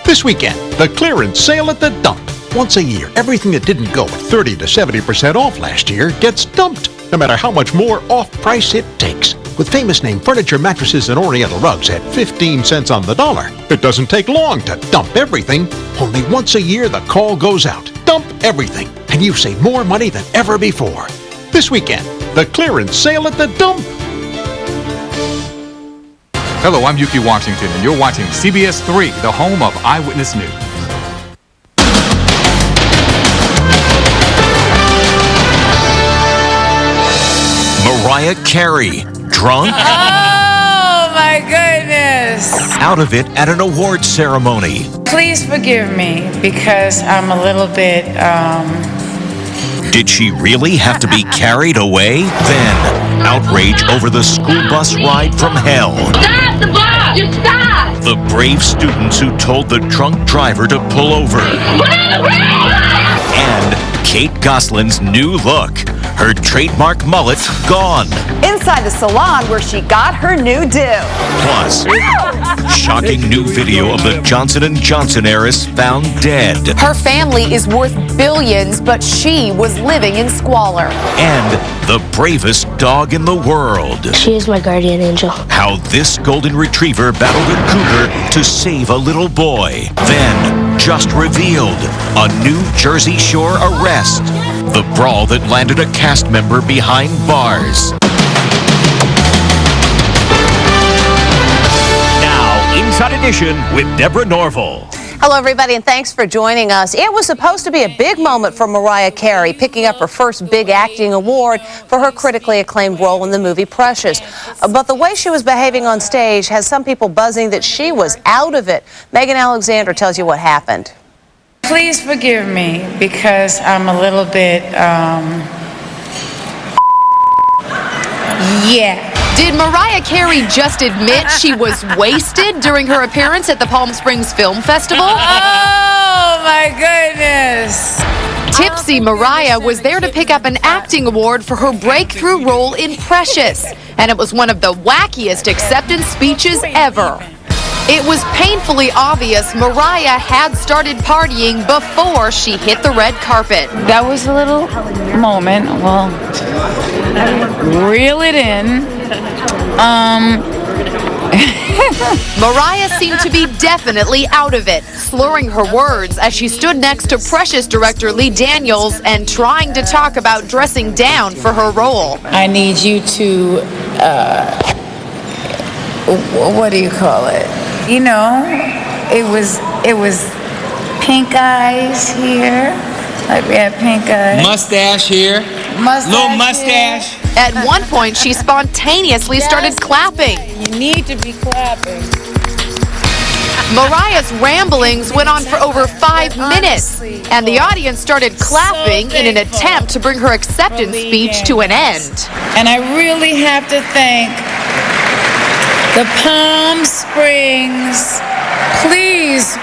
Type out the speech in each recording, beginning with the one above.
This weekend, the clearance sale at the dump. Once a year, everything that didn't go at 30 to 70% off last year gets dumped, no matter how much more off price it takes. With famous name furniture, mattresses, and oriental rugs at 15 cents on the dollar, it doesn't take long to dump everything. Only once a year, the call goes out. Dump everything, and you save more money than ever before. This weekend, the clearance sale at the dump. Hello, I'm Yuki Washington, and you're watching CBS 3, the home of Eyewitness News. Mariah Carey, drunk? Oh, my goodness. Out of it at an awards ceremony. Please forgive me because I'm a little bit, Did she really have to be carried away? Then, outrage over the school bus ride from hell. Stop the bus! Just stop! The brave students who told the drunk driver to pull over. And Kate Gosselin's new look. Her trademark mullet gone. Inside the salon where she got her new do. Plus, shocking new video of the Johnson & Johnson heiress found dead. Her family is worth billions, but she was living in squalor. And the bravest dog in the world. She is my guardian angel. How this golden retriever battled a cougar to save a little boy. Then, just revealed, a New Jersey Shore arrest. The brawl that landed a cast member behind bars. Now, Inside Edition with Deborah Norville. Hello, everybody, and thanks for joining us. It was supposed to be a big moment for Mariah Carey, picking up her first big acting award for her critically acclaimed role in the movie Precious. But the way she was behaving on stage has some people buzzing that she was out of it. Megan Alexander tells you what happened. please forgive me because I'm a little bit, yeah. Did Mariah Carey just admit she was wasted during her appearance at the Palm Springs Film Festival? Oh, my goodness. Tipsy Mariah was there to pick up an acting award for her breakthrough role in Precious, and it was one of the wackiest acceptance speeches ever. It was painfully obvious Mariah had started partying before she hit the red carpet. That was a little moment. Well, reel it in. Mariah seemed to be definitely out of it, slurring her words as she stood next to Precious director Lee Daniels and trying to talk about dressing down for her role. I need you to, what do you call it? You know, it was pink eyes here, like we had pink eyes. Mustache here, little mustache. Here. At one point, she spontaneously started clapping. You need to be clapping. Mariah's ramblings went on for over 5 minutes, and the audience started clapping in an attempt to bring her acceptance speech to an end. And I really have to thank the Palm Springs, please.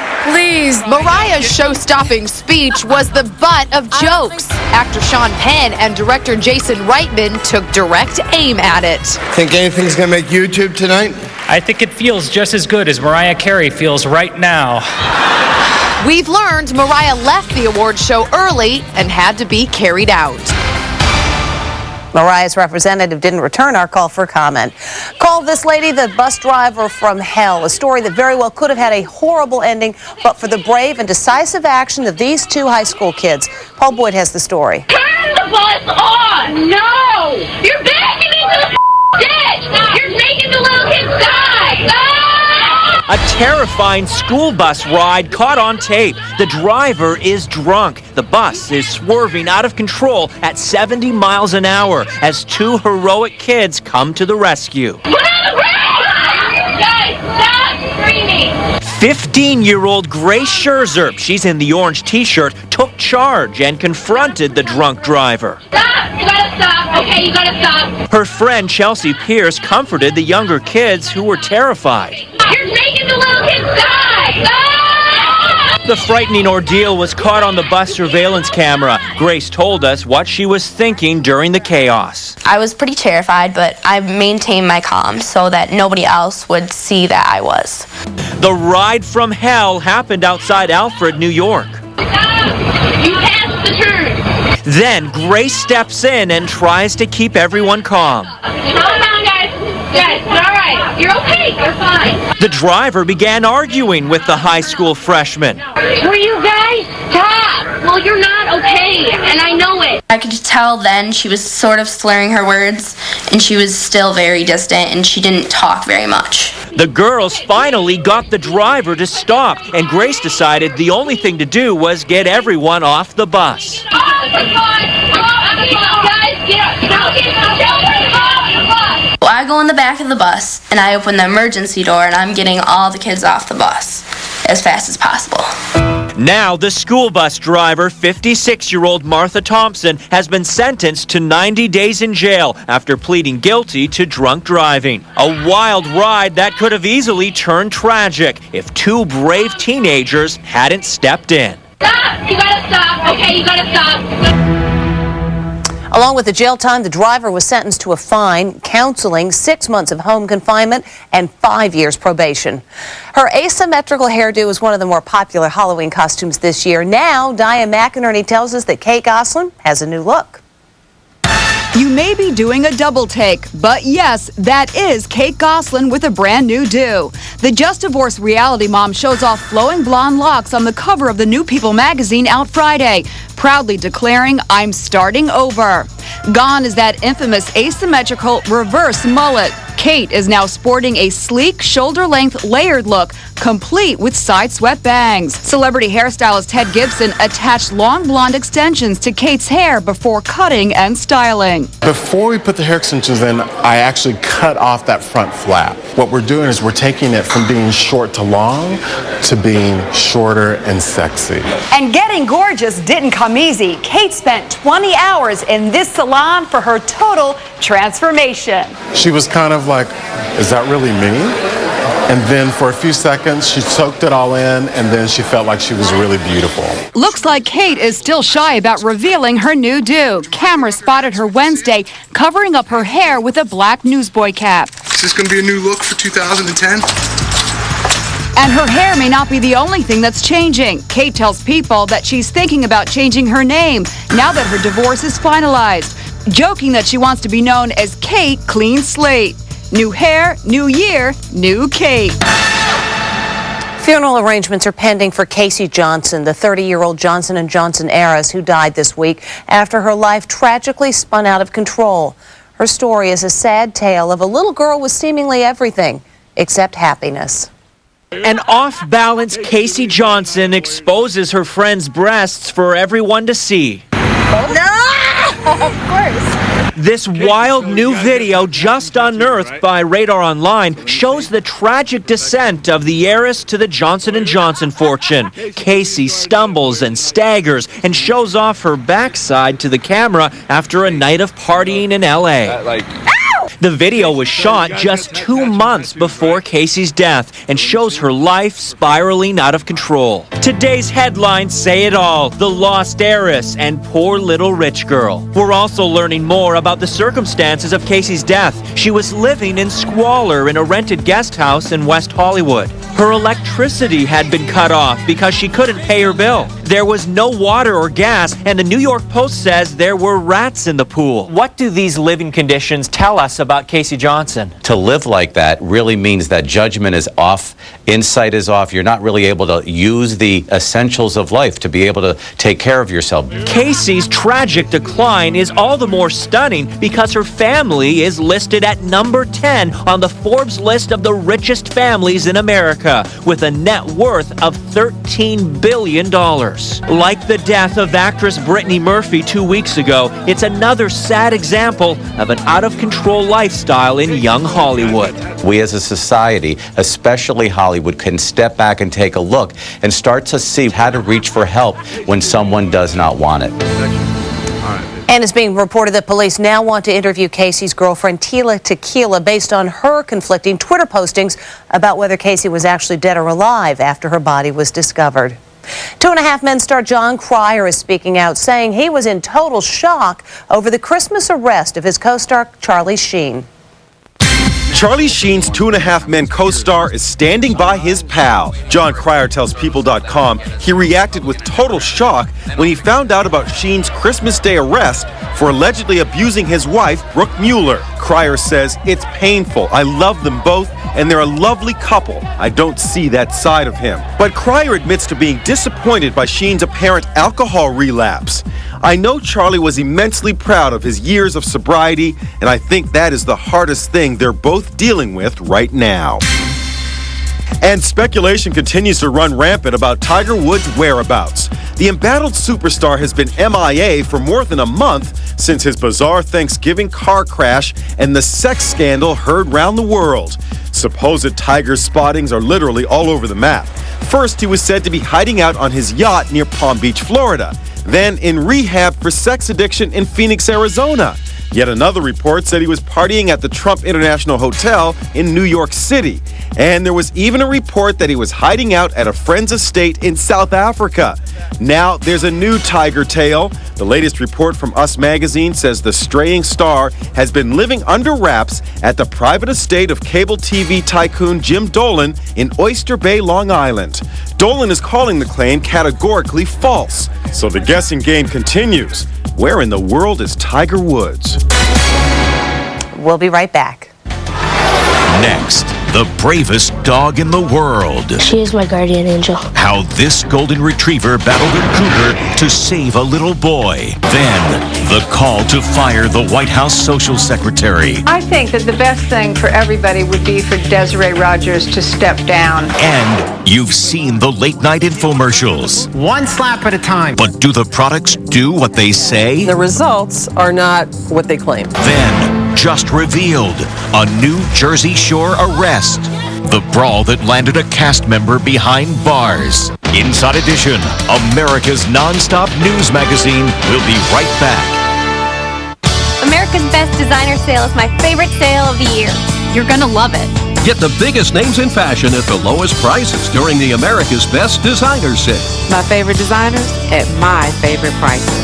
Mariah's show-stopping speech was the butt of jokes. Actor Sean Penn and director Jason Reitman took direct aim at it. Think anything's gonna make YouTube tonight? I think it feels just as good as Mariah Carey feels right now. We've learned Mariah left the award show early and had to be carried out. Mariah's representative didn't return our call for comment. Called this lady the bus driver from hell, a story that very well could have had a horrible ending, but for the brave and decisive action of these two high school kids. Paul Boyd has the story. Turn the bus on! No! You're backing into the ditch! You're making the little kids die! Ah! A terrifying school bus ride caught on tape. The driver is drunk. The bus is swerving out of control at 70 miles an hour as two heroic kids come to the rescue. Put on the brakes! Guys, stop screaming! 15-year-old Grace Scherzer, she's in the orange t-shirt, took charge and confronted the drunk driver. Stop! You gotta stop! Okay, you gotta stop! Her friend Chelsea Pierce comforted the younger kids who were terrified. You're making the little kids die! Ah! The frightening ordeal was caught on the bus surveillance camera. Grace told us what she was thinking during the chaos. I was pretty terrified, but I maintained my calm so that nobody else would see that I was. The ride from hell happened outside Alfred, New York. You passed the turn. Then Grace steps in and tries to keep everyone calm. Calm down, guys. Guys, it's all right. You're okay. You're fine. The driver began arguing with the high school freshman. Will you guys stop? Well, you're not okay, and I know it. I could tell then she was sort of slurring her words, and she was still very distant, and she didn't talk very much. The girls finally got the driver to stop, and Grace decided the only thing to do was get everyone off the bus. Well, I go in the back of the bus, and I open the emergency door, and I'm getting all the kids off the bus as fast as possible. Now, the school bus driver, 56-year-old Martha Thompson, has been sentenced to 90 days in jail after pleading guilty to drunk driving. A wild ride that could have easily turned tragic if two brave teenagers hadn't stepped in. Stop! You gotta stop. Okay, you gotta stop. Along with the jail time, the driver was sentenced to a fine, counseling, 6 months of home confinement, and 5 years probation. Her asymmetrical hairdo is one of the more popular Halloween costumes this year. Now, Diane McInerney tells us that Kate Gosselin has a new look. You may be doing a double take, but yes, that is Kate Gosselin with a brand new do. The Just Divorced reality mom shows off flowing blonde locks on the cover of the New People magazine out Friday, proudly declaring, "I'm starting over." Gone is that infamous asymmetrical reverse mullet. Kate is now sporting a sleek, shoulder-length, layered look, complete with side-swept bangs. Celebrity hairstylist Ted Gibson attached long blonde extensions to Kate's hair before cutting and styling. Before we put the hair extensions in, I actually cut off that front flap. What we're doing is we're taking it from being short to long to being shorter and sexy. And getting gorgeous didn't come easy. Kate spent 20 hours in this salon for her total transformation. She was kind of like, is that really me? And then for a few seconds, she soaked it all in, and then she felt like she was really beautiful. Looks like Kate is still shy about revealing her new do. Camera spotted her Wednesday covering up her hair with a black newsboy cap. Is this going to be a new look for 2010? And her hair may not be the only thing that's changing. Kate tells People that she's thinking about changing her name now that her divorce is finalized, joking that she wants to be known as Kate Clean Slate. New hair, new year, new Kate. Funeral arrangements are pending for Casey Johnson, the 30-year-old Johnson & Johnson heiress who died this week after her life tragically spun out of control. Her story is a sad tale of a little girl with seemingly everything except happiness. An off-balance Casey Johnson exposes her friend's breasts for everyone to see. No! Of course. This wild new video, just unearthed by Radar Online, shows the tragic descent of the heiress to the Johnson & Johnson fortune. Casey stumbles and staggers and shows off her backside to the camera after a night of partying in L.A. The video was shot just 2 months before Casey's death and shows her life spiraling out of control. Today's headlines say it all: the lost heiress and poor little rich girl. We're also learning more about the circumstances of Casey's death. She was living in squalor in a rented guest house in West Hollywood. Her electricity had been cut off because she couldn't pay her bill. There was no water or gas, and the New York Post says there were rats in the pool. What do these living conditions tell us about Casey Johnson? To live like that really means that judgment is off, insight is off. You're not really able to use the essentials of life to be able to take care of yourself. Casey's tragic decline is all the more stunning because her family is listed at number 10 on the Forbes list of the richest families in America, with a net worth of $13 billion. Like the death of actress Brittany Murphy 2 weeks ago, it's another sad example of an out-of-control lifestyle in young Hollywood. We as a society, especially Hollywood, can step back and take a look and start to see how to reach for help when someone does not want it. And it's being reported that police now want to interview Casey's girlfriend, Tila Tequila, based on her conflicting Twitter postings about whether Casey was actually dead or alive after her body was discovered. Two and a Half Men star Jon Cryer is speaking out, saying he was in total shock over the Christmas arrest of his co-star Charlie Sheen. Charlie Sheen's Two and a Half Men co-star is standing by his pal. Jon Cryer tells People.com he reacted with total shock when he found out about Sheen's Christmas Day arrest for allegedly abusing his wife, Brooke Mueller. Cryer says, "It's painful. I love them both, and they're a lovely couple. I don't see that side of him." But Cryer admits to being disappointed by Sheen's apparent alcohol relapse. "I know Charlie was immensely proud of his years of sobriety, and I think that is the hardest thing they're both dealing with right now." And speculation continues to run rampant about Tiger Woods' whereabouts. The embattled superstar has been MIA for more than a month since his bizarre Thanksgiving car crash and the sex scandal heard round the world. Supposed Tiger spottings are literally all over the map. First, he was said to be hiding out on his yacht near Palm Beach, Florida. Then in rehab for sex addiction in Phoenix, Arizona. Yet another report said he was partying at the Trump International Hotel in New York City. And there was even a report that he was hiding out at a friend's estate in South Africa. Now there's a new Tiger tale. The latest report from Us Magazine says the straying star has been living under wraps at the private estate of cable TV tycoon Jim Dolan in Oyster Bay, Long Island. Dolan is calling the claim categorically false. So the guessing game continues. Where in the world is Tiger Woods? We'll be right back. Next, the bravest dog in the world. She is my guardian angel. How this golden retriever battled a cougar to save a little boy. Then, the call to fire the White House social secretary. I think that the best thing for everybody would be for Desiree Rogers to step down. And you've seen the late-night infomercials. One slap at a time. But do the products do what they say? The results are not what they claim. Then, just revealed, a New Jersey Shore arrest. The brawl that landed a cast member behind bars. Inside Edition, America's non-stop news magazine, will be right back. America's Best Designer Sale is my favorite sale of the year. You're gonna love it. Get the biggest names in fashion at the lowest prices during the America's Best Designer Sale. My favorite designers at my favorite prices.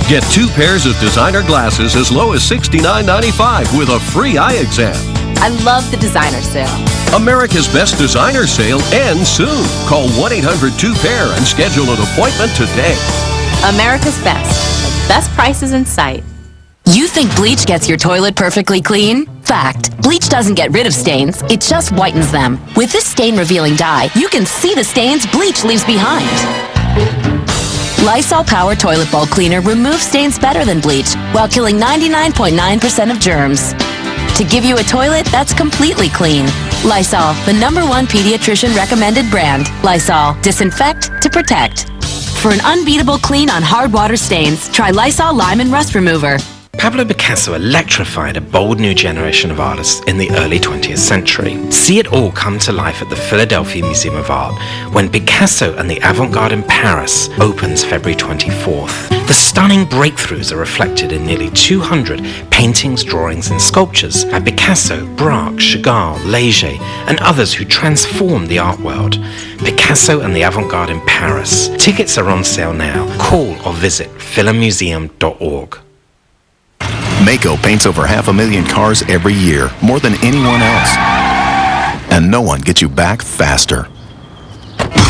Get 2 pairs of designer glasses as low as $69.95 with a free eye exam. I love the designer sale. America's Best Designer Sale ends soon. Call 1-800-2PAIR and schedule an appointment today. America's Best. Best prices in sight. You think bleach gets your toilet perfectly clean? Fact. Bleach doesn't get rid of stains, it just whitens them. With this stain-revealing dye, you can see the stains bleach leaves behind. Lysol Power Toilet Bowl Cleaner removes stains better than bleach while killing 99.9% of germs. To give you a toilet that's completely clean. Lysol, the #1 pediatrician recommended brand. Lysol, disinfect to protect. For an unbeatable clean on hard water stains, try Lysol Lime and Rust Remover. Pablo Picasso electrified a bold new generation of artists in the early 20th century. See it all come to life at the Philadelphia Museum of Art when Picasso and the Avant-Garde in Paris opens February 24th. The stunning breakthroughs are reflected in nearly 200 paintings, drawings and sculptures by Picasso, Braque, Chagall, Leger and others who transformed the art world. Picasso and the Avant-Garde in Paris. Tickets are on sale now. Call or visit philamuseum.org. Maaco paints over 500,000 cars every year, more than anyone else. And no one gets you back faster.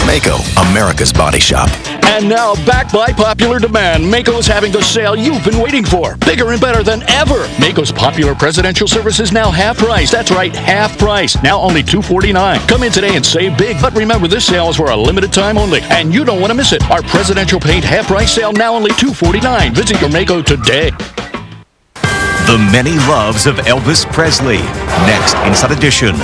Maaco, America's body shop. And now, back by popular demand, Maaco's having the sale you've been waiting for. Bigger and better than ever. Maaco's popular presidential service is now half price. That's right, half price. Now only $249. Come in today and save big. But remember, this sale is for a limited time only, and you don't want to miss it. Our presidential paint half price sale now only $249. Visit your Maaco today. The many loves of Elvis Presley. Next, Inside Edition.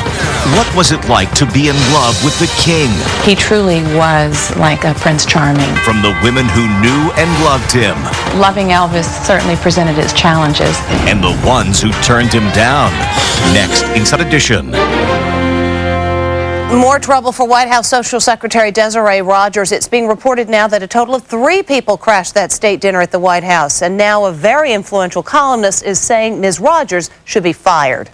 What was it like to be in love with the king? He truly was like a Prince Charming. From the women who knew and loved him. Loving Elvis certainly presented its challenges. And the ones who turned him down. Next, Inside Edition. More trouble for White House Social Secretary Desiree Rogers. It's being reported now that a total of 3 people crashed that state dinner at the White House. And now a very influential columnist is saying Ms. Rogers should be fired.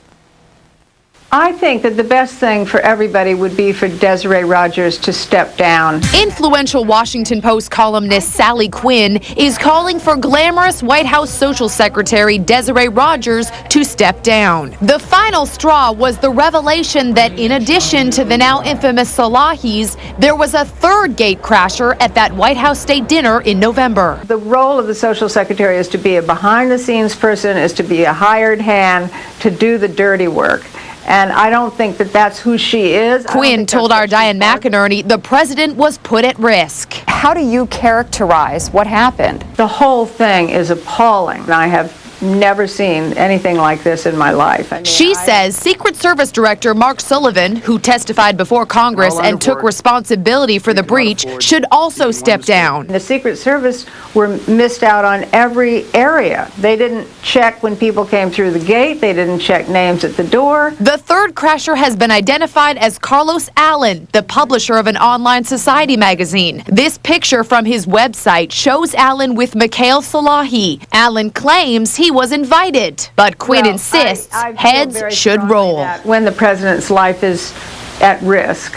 I think that the best thing for everybody would be for Desiree Rogers to step down. Influential Washington Post columnist Sally Quinn is calling for glamorous White House Social Secretary Desiree Rogers to step down. The final straw was the revelation that in addition to the now infamous Salahis, there was a third gatecrasher at that White House state dinner in November. The role of the social secretary is to be a behind-the-scenes person, is to be a hired hand to do the dirty work. And I don't think that that's who she is. Quinn told our Diane McInerney the president was put at risk. How do you characterize what happened? The whole thing is appalling. I have never seen anything like this in my life. She says Secret Service Director Mark Sullivan, who testified before Congress and took responsibility for the breach, should also step down. The Secret Service were missed out on every area. They didn't check when people came through the gate. They didn't check names at the door. The third crasher has been identified as Carlos Allen, the publisher of an online society magazine. This picture from his website shows Allen with Mikhail Salahi. Allen claims he was invited, but Quinn insists heads should roll. When the president's life is at risk,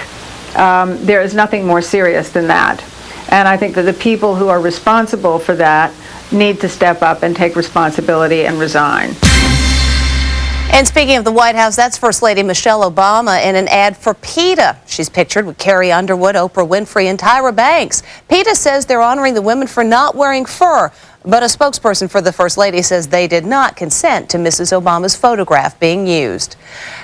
there is nothing more serious than that. And I think that the people who are responsible for that need to step up and take responsibility and resign. And speaking of the White House, that's First Lady Michelle Obama in an ad for PETA. She's pictured with Carrie Underwood, Oprah Winfrey, and Tyra Banks. PETA says they're honoring the women for not wearing fur, but a spokesperson for the First Lady says they did not consent to Mrs. Obama's photograph being used.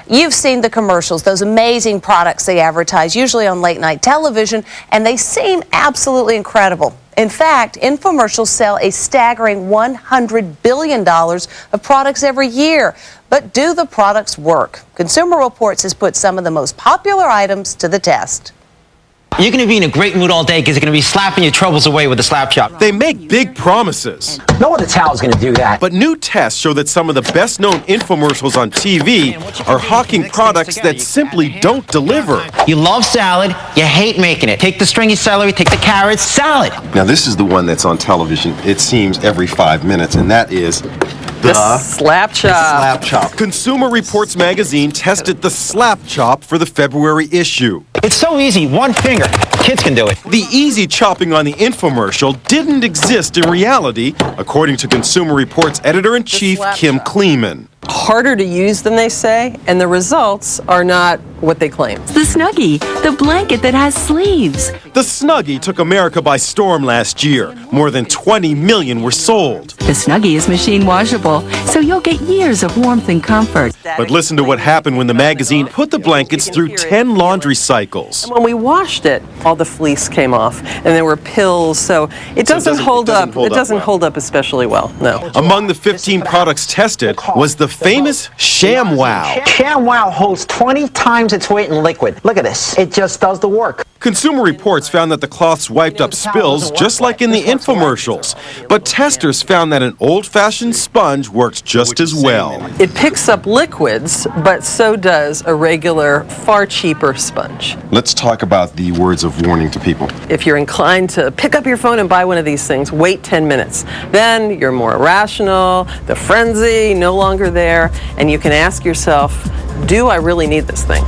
You've seen the commercials, those amazing products they advertise, usually on late-night television, and they seem absolutely incredible. In fact, infomercials sell a staggering $100 billion of products every year. But do the products work? Consumer Reports has put some of the most popular items to the test. You're going to be in a great mood all day because you're going to be slapping your troubles away with the slap chop. They make big promises. No other towel's going to do that. But new tests show that some of the best-known infomercials on TV are hawking products that simply don't deliver. You love salad, you hate making it. Take the stringy celery, take the carrots, salad. Now this is the one that's on television, it seems, every 5 minutes, and that is the slap chop. Slap chop. Consumer Reports magazine tested the slap chop for the February issue. It's so easy, one finger. Kids can do it. The easy chopping on the infomercial didn't exist in reality, according to Consumer Reports editor-in-chief Kim Kleeman. Harder to use than they say, and the results are not what they claim. The Snuggie, the blanket that has sleeves. The Snuggie took America by storm last year. More than 20 million were sold. The Snuggie is machine washable, so you'll get years of warmth and comfort. But listen to what happened when the magazine put the blankets through 10 laundry cycles. And when we washed it, all the fleece came off, and there were pills, so it doesn't hold up. It doesn't hold up especially well, no. Among the 15 products tested was the famous ShamWow. ShamWow holds 20 times its weight in liquid. Look at this. It just does the work. Consumer Reports found that the cloths wiped up spills just like in the infomercials. But testers found that an old-fashioned sponge worked just as well. It picks up liquids, but so does a regular, far cheaper sponge. Let's talk about the words of warning to people. If you're inclined to pick up your phone and buy one of these things, wait 10 minutes. Then you're more rational, the frenzy no longer there, and you can ask yourself, do I really need this thing?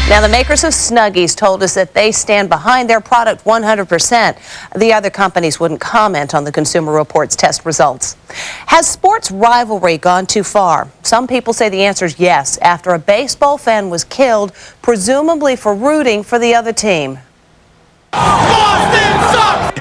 Now, the makers of Snuggies told us that they stand behind their product 100%. The other companies wouldn't comment on the Consumer Reports test results. Has sports rivalry gone too far? Some people say the answer is yes, after a baseball fan was killed, presumably for rooting for the other team.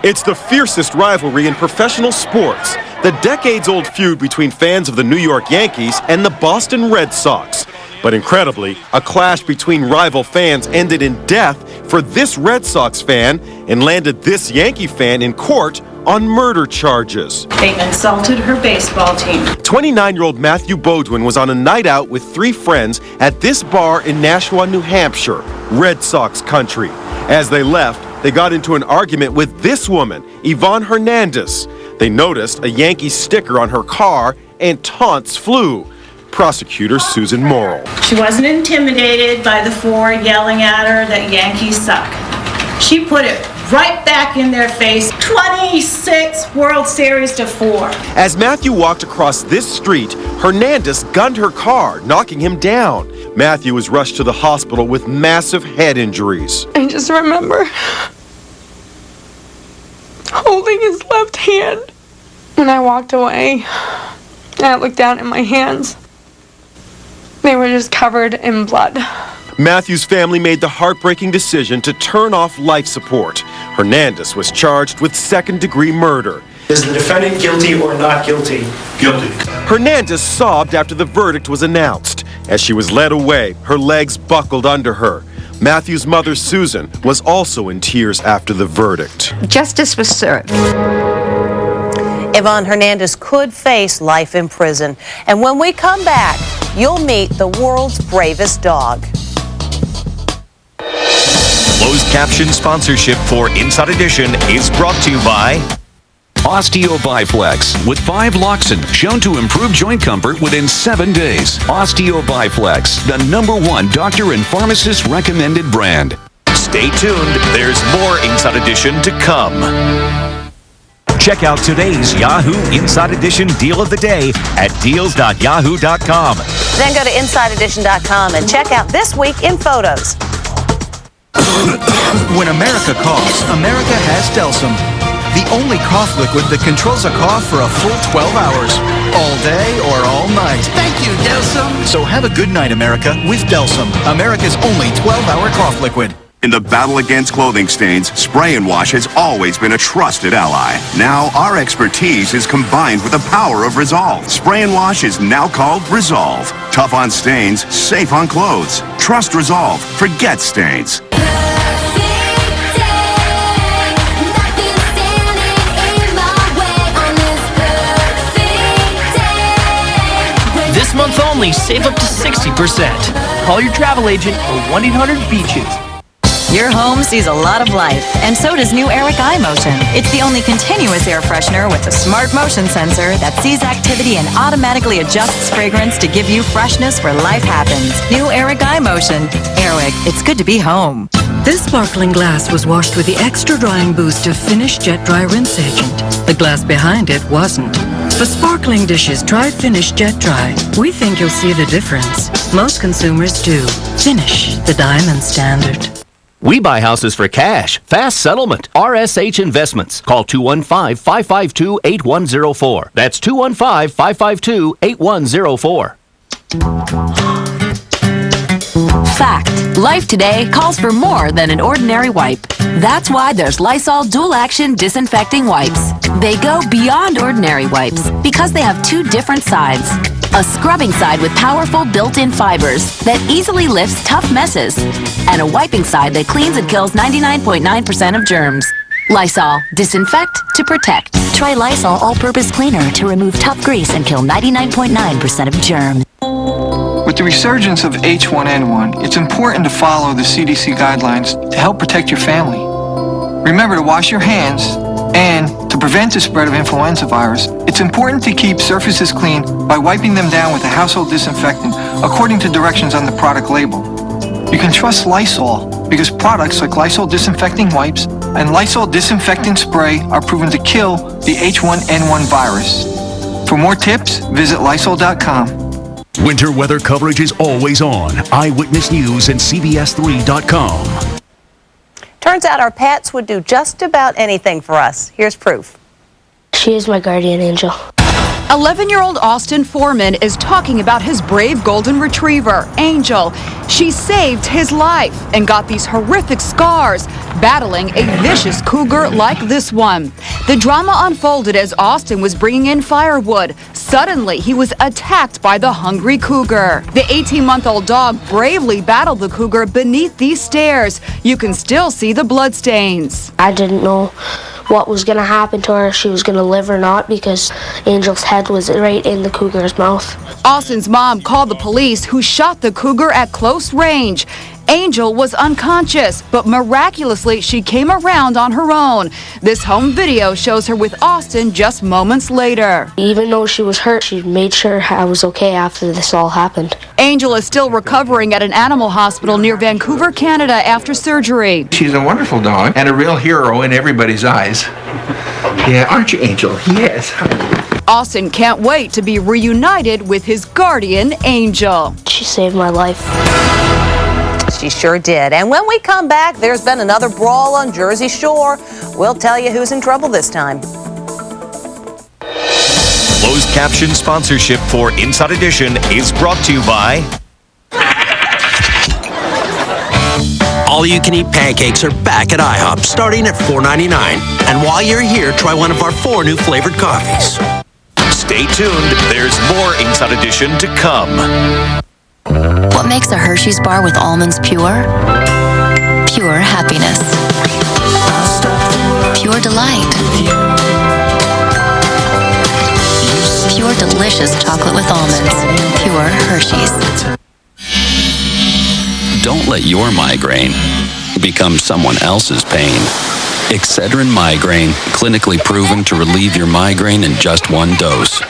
It's the fiercest rivalry in professional sports. The decades-old feud between fans of the New York Yankees and the Boston Red Sox. But incredibly, a clash between rival fans ended in death for this Red Sox fan and landed this Yankee fan in court on murder charges. They insulted her baseball team. 29-year-old Matthew Bodwin was on a night out with 3 friends at this bar in Nashua, New Hampshire, Red Sox country. As they left, they got into an argument with this woman, Yvonne Hernandez. They noticed a Yankee sticker on her car and taunts flew. Prosecutor Susan Morrill. She wasn't intimidated by the 4 yelling at her that Yankees suck. She put it right back in their face. 26 World Series to 4. As Matthew walked across this street, Hernandez gunned her car, knocking him down. Matthew was rushed to the hospital with massive head injuries. I just remember holding his left hand when I walked away, and I looked down at my hands. They were just covered in blood. Matthew's family made the heartbreaking decision to turn off life support. Hernandez was charged with second-degree murder. Is the defendant guilty or not guilty? Guilty. Hernandez sobbed after the verdict was announced. As she was led away, her legs buckled under her. Matthew's mother, Susan, was also in tears after the verdict. Justice was served. Yvonne Hernandez could face life in prison. And when we come back, you'll meet the world's bravest dog. Closed caption sponsorship for Inside Edition is brought to you by OsteoBiflex with 5-Loxin, shown to improve joint comfort within 7 days. OsteoBiflex, the #1 doctor and pharmacist recommended brand. Stay tuned, there's more Inside Edition to come. Check out today's Yahoo Inside Edition deal of the day at deals.yahoo.com. Then go to InsideEdition.com and check out This Week in Photos. When America coughs, America has Delsum, the only cough liquid that controls a cough for a full 12 hours, all day or all night. Thank you, Delsum. So have a good night, America, with Delsum, America's only 12-hour cough liquid. In the battle against clothing stains, Spray and Wash has always been a trusted ally. Now, our expertise is combined with the power of Resolve. Spray and Wash is now called Resolve. Tough on stains, safe on clothes. Trust Resolve. Forget stains. This month only, save up to 60%. Call your travel agent or 1-800-BEACHES. Your home sees a lot of life, and so does new Aeric Eye Motion. It's the only continuous air freshener with a smart motion sensor that sees activity and automatically adjusts fragrance to give you freshness where life happens. New Aeric Eye Motion. Aeric, it's good to be home. This sparkling glass was washed with the extra drying boost of Finish Jet Dry Rinse Agent. The glass behind it wasn't. For sparkling dishes, try Finish Jet Dry. We think you'll see the difference. Most consumers do. Finish, the diamond standard. We buy houses for cash. Fast settlement. RSH Investments. Call 215-552-8104. That's 215-552-8104. Fact. Life today calls for more than an ordinary wipe. That's why there's Lysol Dual Action Disinfecting Wipes. They go beyond ordinary wipes because they have 2 different sides. A scrubbing side with powerful built-in fibers that easily lifts tough messes. And a wiping side that cleans and kills 99.9% of germs. Lysol. Disinfect to protect. Try Lysol All-Purpose Cleaner to remove tough grease and kill 99.9% of germs. With the resurgence of H1N1, it's important to follow the CDC guidelines to help protect your family. Remember to wash your hands, and to prevent the spread of influenza virus, it's important to keep surfaces clean by wiping them down with a household disinfectant according to directions on the product label. You can trust Lysol because products like Lysol Disinfecting Wipes and Lysol Disinfecting Spray are proven to kill the H1N1 virus. For more tips, visit Lysol.com. Winter weather coverage is always on. Eyewitness News and CBS3.com. Turns out our pets would do just about anything for us. Here's proof. She is my guardian angel. 11-year-old Austin Foreman is talking about his brave golden retriever, Angel. She saved his life and got these horrific scars battling a vicious cougar like this one. The drama unfolded as Austin was bringing in firewood. Suddenly, he was attacked by the hungry cougar. The 18-month-old dog bravely battled the cougar beneath these stairs. You can still see the bloodstains. I didn't know what was going to happen to her, if she was going to live or not, because Angel's head was right in the cougar's mouth. Austin's mom called the police, who shot the cougar at close range. Angel was unconscious, but miraculously she came around on her own. This home video shows her with Austin just moments later. Even though she was hurt, she made sure I was okay after this all happened. Angel is still recovering at an animal hospital near Vancouver, Canada after surgery. She's a wonderful dog and a real hero in everybody's eyes. Yeah, aren't you, Angel? Yes. Austin can't wait to be reunited with his guardian, Angel. She saved my life. She sure did. And when we come back, there's been another brawl on Jersey Shore. We'll tell you who's in trouble this time. Closed caption sponsorship for Inside Edition is brought to you by... All-you-can-eat pancakes are back at IHOP, starting at $4.99. And while you're here, try one of our 4 new flavored coffees. Stay tuned. There's more Inside Edition to come. What makes a Hershey's bar with almonds pure? Pure happiness. Pure delight. Pure delicious chocolate with almonds. Pure Hershey's. Don't let your migraine become someone else's pain. Excedrin Migraine, clinically proven to relieve your migraine in just 1 dose.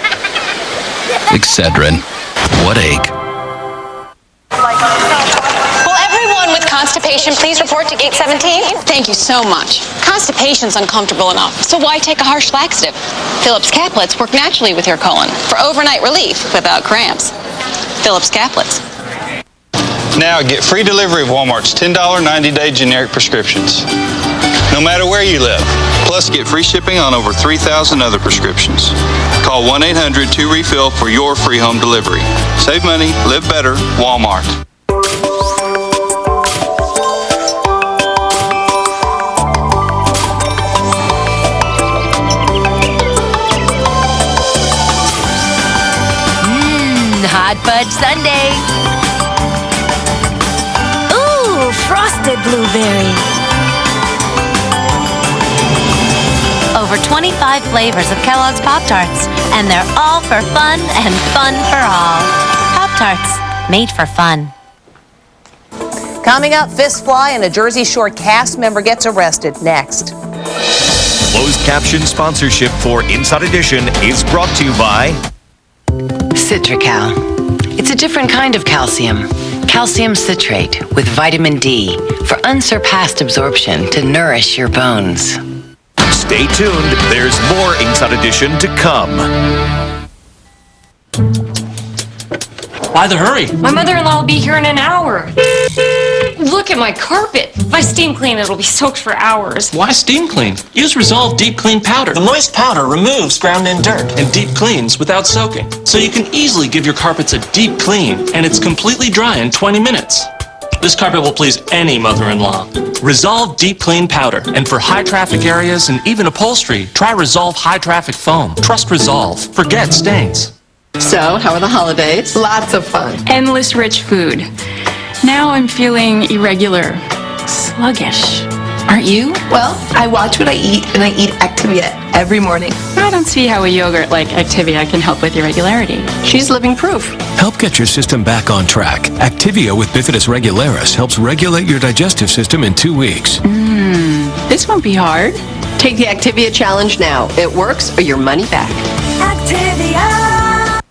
Excedrin. What ache? Will everyone with constipation please report to gate 17? Thank you so much. Constipation's uncomfortable enough, so why take a harsh laxative? Phillips Caplets work naturally with your colon for overnight relief without cramps. Phillips Caplets. Now get free delivery of Walmart's $10 90-day generic prescriptions, no matter where you live. Plus, get free shipping on over 3,000 other prescriptions. Call 1-800-2-REFILL for your free home delivery. Save money, live better, Walmart. Hot fudge sundae. Ooh, frosted blueberry. Over 25 flavors of Kellogg's Pop-Tarts, and they're all for fun and fun for all. Pop-Tarts, made for fun. Coming up, fist fly and a Jersey Shore cast member gets arrested. Next. Closed caption sponsorship for Inside Edition is brought to you by... Citracal. It's a different kind of calcium. Calcium citrate with vitamin D for unsurpassed absorption to nourish your bones. Stay tuned. There's more Inside Edition to come. Why the hurry? My mother-in-law will be here in an hour. Look at my carpet. If I steam clean, it'll be soaked for hours. Why steam clean? Use Resolve Deep Clean Powder. The moist powder removes ground-in dirt and deep cleans without soaking. So you can easily give your carpets a deep clean, and it's completely dry in 20 minutes. This carpet will please any mother-in-law. Resolve Deep Clean Powder. And for high-traffic areas and even upholstery, try Resolve High Traffic Foam. Trust Resolve. Forget stains. So, how are the holidays? Lots of fun. Endless rich food. Now I'm feeling irregular, sluggish. Aren't you? Well, I watch what I eat, and I eat Activia every morning. I don't see how a yogurt like Activia can help with irregularity. She's living proof. Help get your system back on track. Activia with Bifidus regularis helps regulate your digestive system in 2 weeks. This won't be hard. Take the Activia challenge now. It works or your money back. Activia!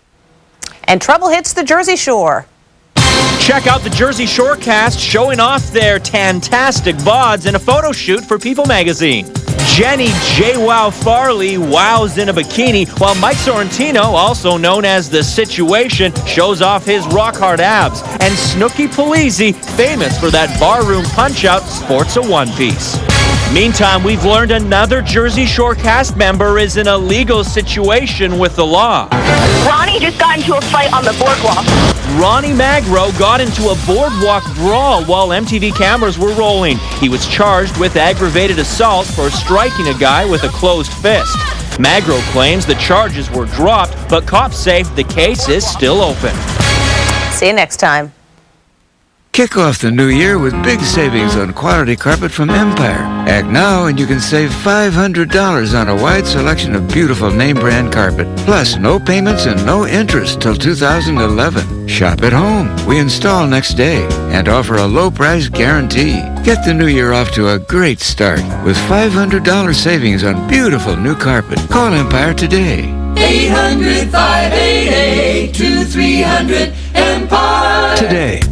And trouble hits the Jersey Shore. Check out the Jersey Shore cast showing off their tantastic bods in a photo shoot for People magazine. Jenny J-Wow Farley wows in a bikini, while Mike Sorrentino, also known as The Situation, shows off his rock-hard abs. And Snooki Polizzi, famous for that barroom punch-out, sports a one-piece. Meantime, we've learned another Jersey Shore cast member is in a legal situation with the law. Ronnie just got into a fight on the boardwalk. Ronnie Magro got into a boardwalk brawl while MTV cameras were rolling. He was charged with aggravated assault for striking a guy with a closed fist. Magro claims the charges were dropped, but cops say the case is still open. See you next time. Kick off the new year with big savings on quality carpet from Empire. Act now and you can save $500 on a wide selection of beautiful name brand carpet. Plus, no payments and no interest till 2011. Shop at home. We install next day and offer a low price guarantee. Get the new year off to a great start with $500 savings on beautiful new carpet. Call Empire today. 800-588-2300 Empire. Today.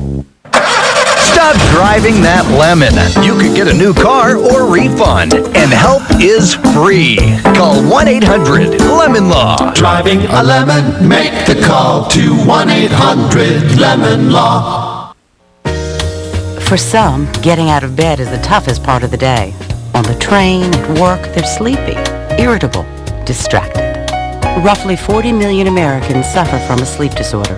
Stop driving that lemon. You could get a new car or refund, and help is free. Call 1-800-LEMON-LAW. Driving a lemon, make the call to 1-800-LEMON-LAW. For some, getting out of bed is the toughest part of the day. On the train, at work, they're sleepy, irritable, distracted. Roughly 40 million Americans suffer from a sleep disorder.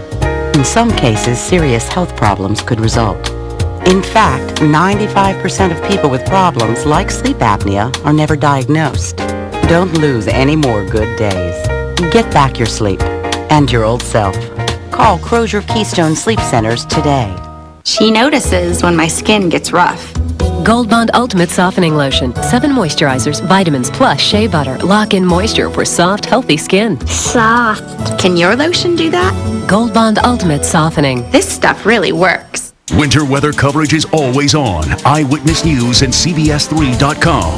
In some cases, serious health problems could result. In fact, 95% of people with problems like sleep apnea are never diagnosed. Don't lose any more good days. Get back your sleep and your old self. Call Crozier Keystone Sleep Centers today. She notices when my skin gets rough. Gold Bond Ultimate Softening Lotion. 7 moisturizers, vitamins, plus shea butter. Lock in moisture for soft, healthy skin. Soft. Can your lotion do that? Gold Bond Ultimate Softening. This stuff really works. Winter weather coverage is always on. Eyewitness News and CBS3.com.